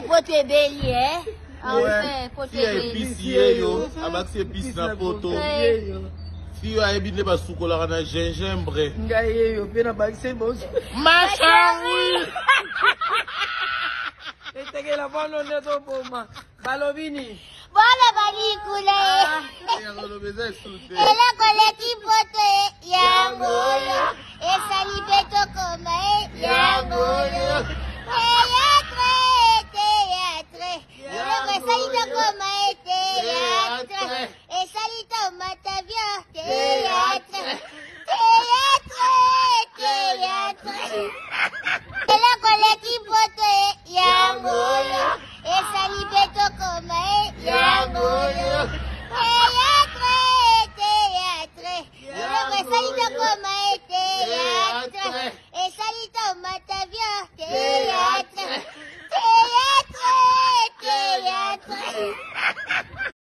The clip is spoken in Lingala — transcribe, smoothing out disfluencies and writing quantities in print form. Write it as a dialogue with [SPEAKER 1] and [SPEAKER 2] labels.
[SPEAKER 1] pote bélier, hein?
[SPEAKER 2] Ouais, si y a épicier, yo, avec ces épices na poto. Si y a ébité bas soukola na gingembre.
[SPEAKER 3] Ngaye yo, pena bakse boss.
[SPEAKER 2] Machin, oui.
[SPEAKER 3] Este la bonne neto poma. Balovini.
[SPEAKER 1] Voilà, balikule.
[SPEAKER 2] Et
[SPEAKER 1] la collegues pote, yangoyo. Et salibeto comme, yangoyo. Et salita au matavia, théâtre. Et la collegue pote, yangoyo. Et salibeto comme, yangoyo. Théâtre. Et salita comme, théâtre. Et salita au matavia, théâtre. Théâtre.